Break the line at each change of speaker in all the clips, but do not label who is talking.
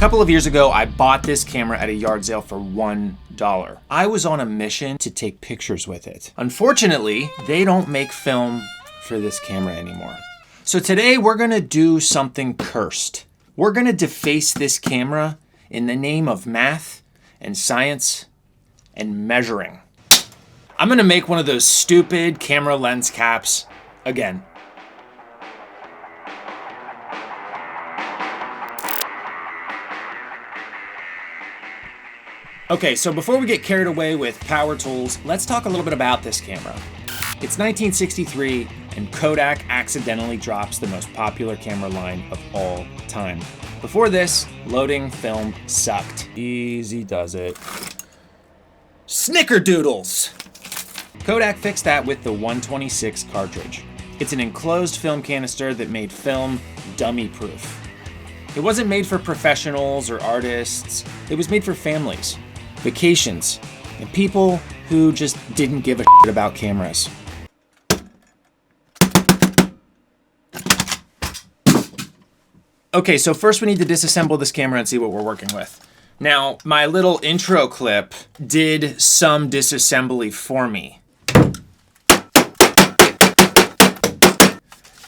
couple of years ago, I bought this camera at a yard sale for $1. I was on a mission to take pictures with it. Unfortunately, they don't make film for this camera anymore. So today we're gonna do something cursed. We're gonna deface this camera in the name of math and science and measuring. I'm gonna make one of those stupid camera lens caps again. Okay, so before we get carried away with power tools, let's talk a little bit about this camera. It's 1963, and Kodak accidentally drops the most popular camera line of all time. Before this, loading film sucked. Easy does it. Snickerdoodles! Kodak fixed that with the 126 cartridge. It's an enclosed film canister that made film dummy-proof. It wasn't made for professionals or artists. It was made for families, vacations, and people who just didn't give a shit about cameras. Okay, so first we need to disassemble this camera and see what we're working with. Now, my little intro clip did some disassembly for me.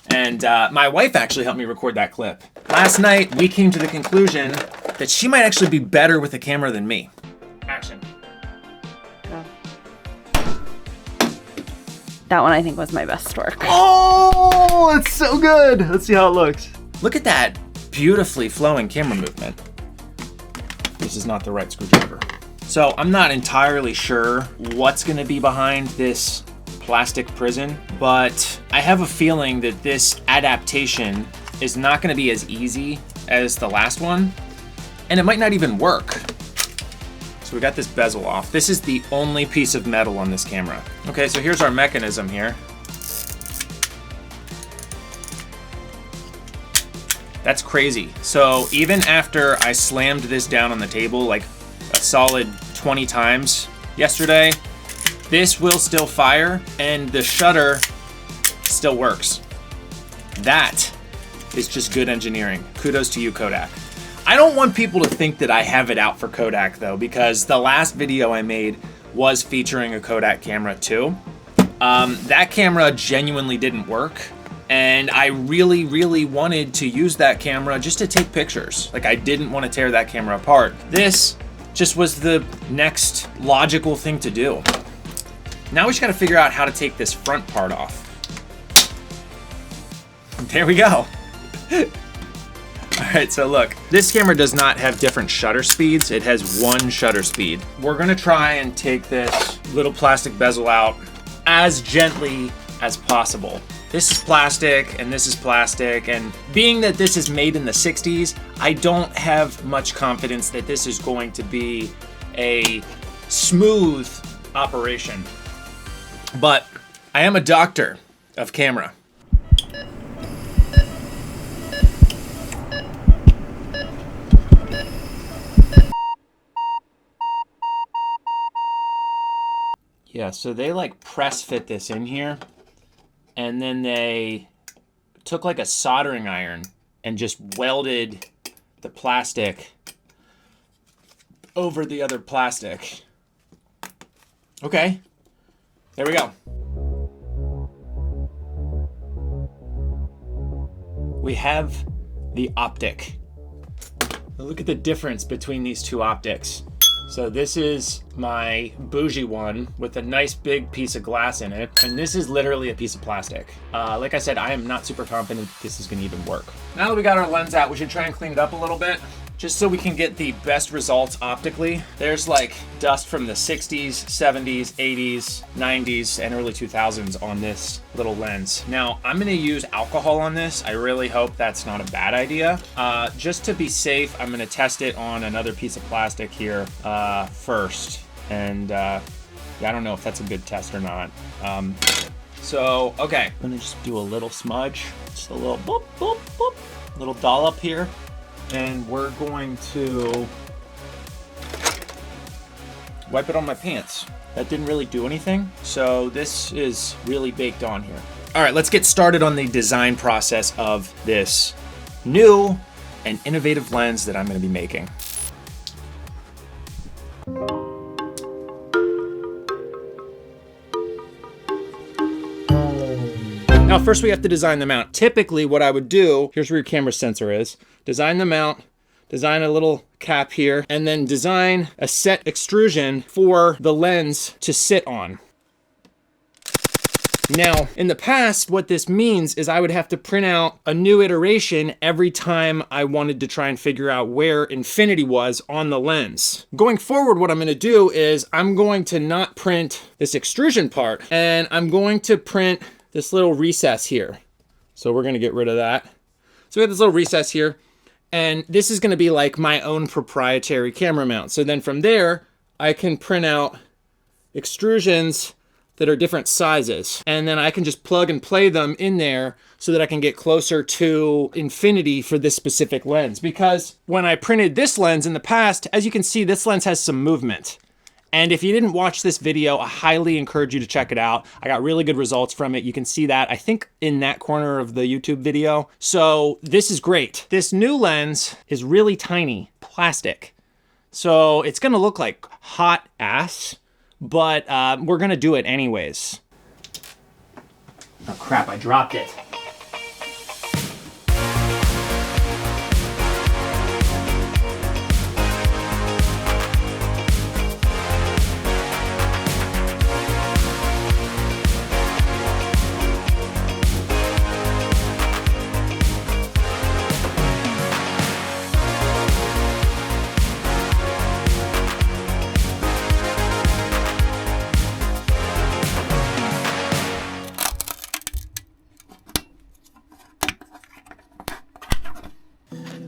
And my wife actually helped me record that clip. Last night, we came to the conclusion that she might actually be better with a camera than me. Action.
That one I think was my best work.
Oh, it's so good. Let's see how it looks.
Look at that beautifully flowing camera movement. This is not the right screwdriver. So I'm not entirely sure what's gonna be behind this plastic prison, but I have a feeling that this adaptation is not gonna be as easy as the last one, and it might not even work. So we got this bezel off. This is the only piece of metal on this camera. Okay, so here's our mechanism here. That's crazy. So even after I slammed this down on the table like a solid 20 times yesterday, this will still fire and the shutter still works. That is just good engineering. Kudos to you, Kodak. I don't want people to think that I have it out for Kodak though, because the last video I made was featuring a Kodak camera too. That camera genuinely didn't work. And I really, really wanted to use that camera just to take pictures. Like, I didn't want to tear that camera apart. This just was the next logical thing to do. Now we just got to figure out how to take this front part off. There we go. All right, so look, this camera does not have different shutter speeds. It has one shutter speed. We're gonna try and take this little plastic bezel out as gently as possible. This is plastic and this is plastic, and being that this is made in the 60s, I don't have much confidence that this is going to be a smooth operation. But I am a doctor of camera. Yeah, so they like press fit this in here. And then they took like a soldering iron and just welded the plastic over the other plastic. Okay, there we go. We have the optic. Look at the difference between these two optics. So this is my bougie one with a nice big piece of glass in it. And this is literally a piece of plastic. Like I said, I am not super confident this is gonna even work. Now that we got our lens out, we should try and clean it up a little bit, just so we can get the best results optically. There's like dust from the 60s, 70s, 80s, 90s, and early 2000s on this little lens. Now, I'm gonna use alcohol on this. I really hope that's not a bad idea. Just to be safe, I'm gonna test it on another piece of plastic here first. And yeah, I don't know if that's a good test or not. So, okay, I'm gonna just do a little smudge, just a little boop, boop, boop, little dollop here. And we're going to wipe it on my pants. That didn't really do anything, so this is really baked on here. All right, let's get started on the design process of this new an innovative lens that I'm going to be making. Now, first we have to design the mount. Typically what I would do, here's where your camera sensor is, design the mount, design a little cap here, and then design a set extrusion for the lens to sit on. Now, in the past, what this means is I would have to print out a new iteration every time I wanted to try and figure out where infinity was on the lens. Going forward, what I'm going to do is I'm going to not print this extrusion part, and I'm going to print this little recess here. So we're going to get rid of that. So we have this little recess here, and this is going to be like my own proprietary camera mount. So then from there, I can print out extrusions that are different sizes. And then I can just plug and play them in there so that I can get closer to infinity for this specific lens. Because when I printed this lens in the past, as you can see, this lens has some movement. And if you didn't watch this video, I highly encourage you to check it out. I got really good results from it. You can see that, I think, in that corner of the YouTube video. So this is great. This new lens is really tiny, plastic. So it's gonna look like hot ass, but we're gonna do it anyways. Oh crap, I dropped it.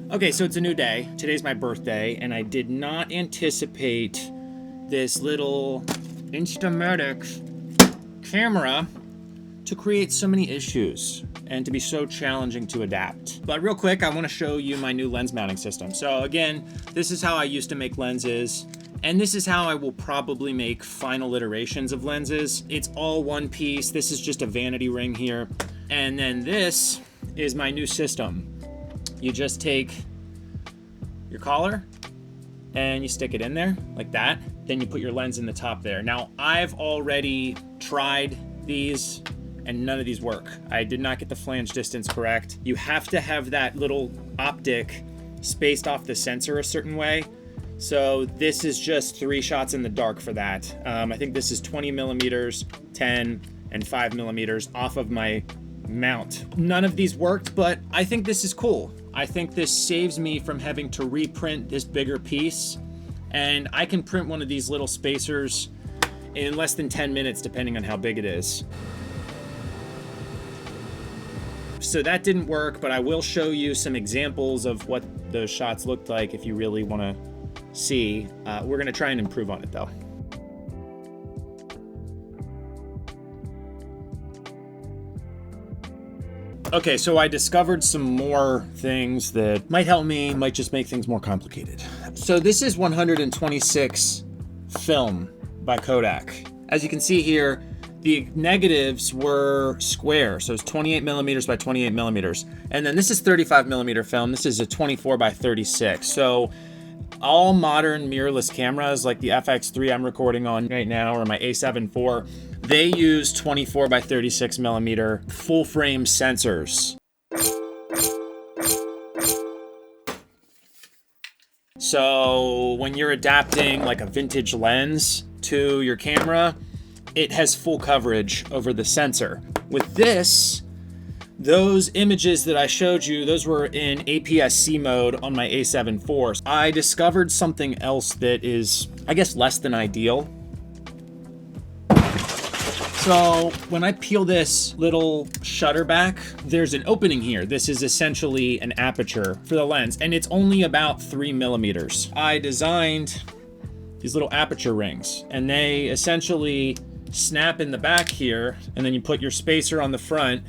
Okay, so it's a new day. Today's my birthday, and I did not anticipate this little Instamatic camera to create so many issues and to be so challenging to adapt. But real quick, I want to show you my new lens mounting system. So again, this is how I used to make lenses, and this is how I will probably make final iterations of lenses. It's all one piece. This is just a vanity ring here. And then this is my new system. You just take your collar and you stick it in there like that. Then you put your lens in the top there. Now, I've already tried these and none of these work. I did not get the flange distance correct. You have to have that little optic spaced off the sensor a certain way. So this is just 3 shots in the dark for that. I think this is 20 millimeters, 10, and 5 millimeters off of my mount. None of these worked, but I think this is cool. I think this saves me from having to reprint this bigger piece, and I can print one of these little spacers in less than 10 minutes depending on how big it is. So that didn't work, but I will show you some examples of what those shots looked like if you really want to see. We're gonna try and improve on it though. Okay, so I discovered some more things that might help me, might just make things more complicated. So this is 126 film by Kodak. As you can see here, the negatives were square, so it's 28 millimeters by 28 millimeters. And then this is 35 millimeter film. This is a 24 by 36. So all modern mirrorless cameras like the FX3 I'm recording on right now or my A7 IV, they use 24 by 36 millimeter full frame sensors. So when you're adapting like a vintage lens to your camera, it has full coverage over the sensor. With this, those images that I showed you, those were in APS-C mode on my A7 IV. I discovered something else that is, I guess, less than ideal. So when I peel this little shutter back, there's an opening here. This is essentially an aperture for the lens, and it's only about 3 millimeters. I designed these little aperture rings, and they essentially snap in the back here, and then you put your spacer on the front.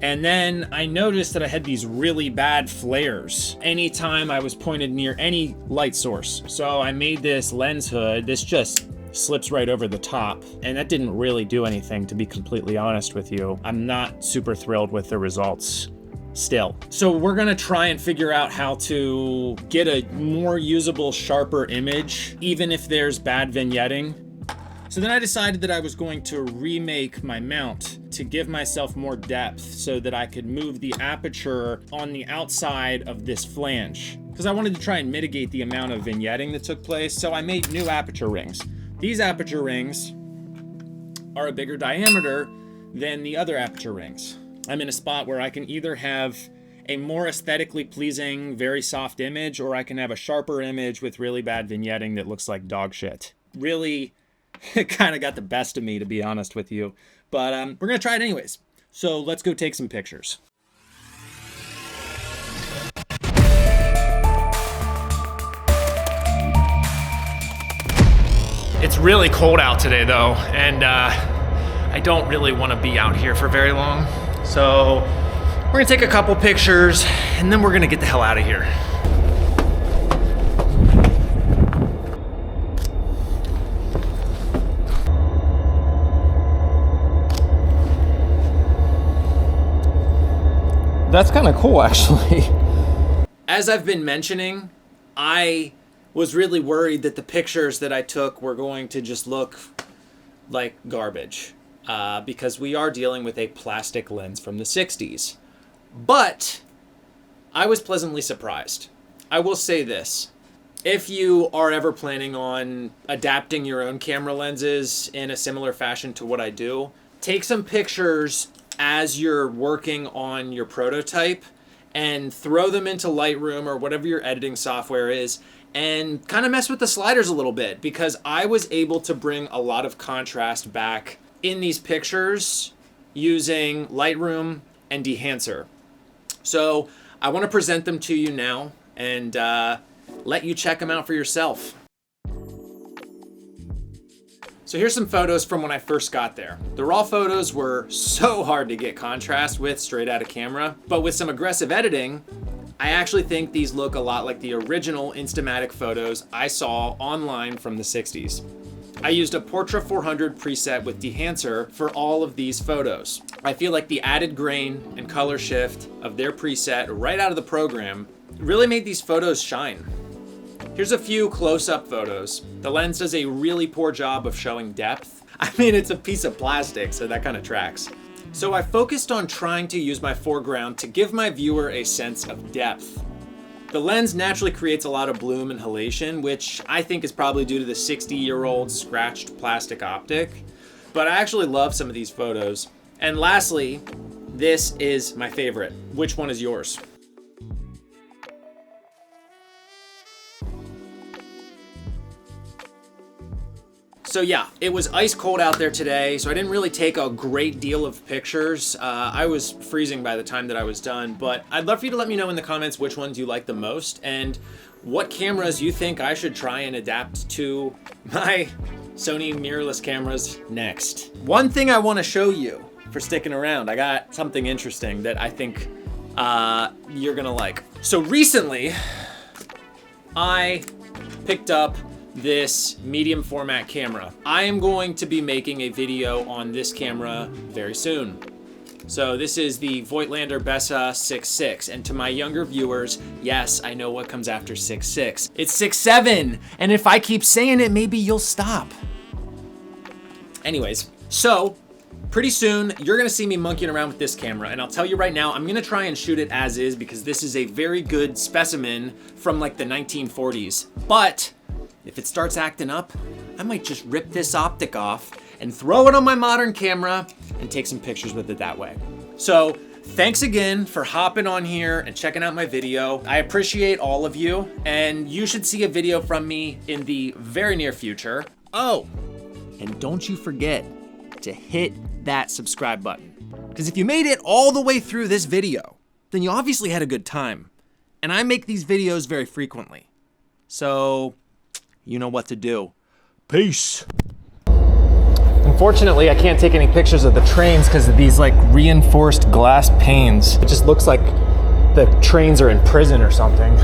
And then I noticed that I had these really bad flares anytime I was pointed near any light source. So I made this lens hood. This just slips right over the top, and that didn't really do anything, to be completely honest with you. I'm not super thrilled with the results still. So we're gonna try and figure out how to get a more usable, sharper image, even if there's bad vignetting. So then I decided that I was going to remake my mount to give myself more depth so that I could move the aperture on the outside of this flange, because I wanted to try and mitigate the amount of vignetting that took place. So I made new aperture rings. These aperture rings are a bigger diameter than the other aperture rings. I'm in a spot where I can either have a more aesthetically pleasing, very soft image, or I can have a sharper image with really bad vignetting that looks like dog shit. Really, it kind of got the best of me, to be honest with you. But we're gonna try it anyways. So let's go take some pictures. It's really cold out today though, and I don't really want to be out here for very long. So we're gonna take a couple pictures and then we're gonna get the hell out of here. That's kind of cool, actually. As I've been mentioning, I was really worried that the pictures that I took were going to just look like garbage, because we are dealing with a plastic lens from the 60s. But I was pleasantly surprised. I will say this. If you are ever planning on adapting your own camera lenses in a similar fashion to what I do, take some pictures as you're working on your prototype and throw them into Lightroom or whatever your editing software is and kind of mess with the sliders a little bit, because I was able to bring a lot of contrast back in these pictures using Lightroom and Dehancer. So I want to present them to you now and let you check them out for yourself. So here's some photos from when I first got there. The raw photos were so hard to get contrast with straight out of camera, but with some aggressive editing, I actually think these look a lot like the original Instamatic photos I saw online from the 60s. I used a Portra 400 preset with Dehancer for all of these photos. I feel like the added grain and color shift of their preset right out of the program really made these photos shine. Here's a few close-up photos. The lens does a really poor job of showing depth. I mean, it's a piece of plastic, so that kind of tracks. So I focused on trying to use my foreground to give my viewer a sense of depth. The lens naturally creates a lot of bloom and halation, which I think is probably due to the 60-year-old scratched plastic optic, but I actually love some of these photos. And lastly, this is my favorite. Which one is yours? So yeah, it was ice cold out there today, so I didn't really take a great deal of pictures. I was freezing by the time that I was done, but I'd love for you to let me know in the comments which ones you like the most and what cameras you think I should try and adapt to my Sony mirrorless cameras next. One thing I want to show you for sticking around, I got something interesting that I think you're gonna like. So recently, I picked up this medium format camera. I am going to be making a video on this camera very soon. So this is the Voigtlander Bessa 6.6, and to my younger viewers, yes, I know what comes after 6.6. It's 6.7, and if I keep saying it, maybe you'll stop. Anyways, so pretty soon you're gonna see me monkeying around with this camera, and I'll tell you right now, I'm gonna try and shoot it as is because this is a very good specimen from like the 1940s. But if it starts acting up, I might just rip this optic off and throw it on my modern camera and take some pictures with it that way. So thanks again for hopping on here and checking out my video. I appreciate all of you, and you should see a video from me in the very near future. Oh, and don't you forget to hit that subscribe button, because if you made it all the way through this video, then you obviously had a good time. And I make these videos very frequently, so you know what to do. Peace. Unfortunately, I can't take any pictures of the trains because of these like reinforced glass panes. It just looks like the trains are in prison or something.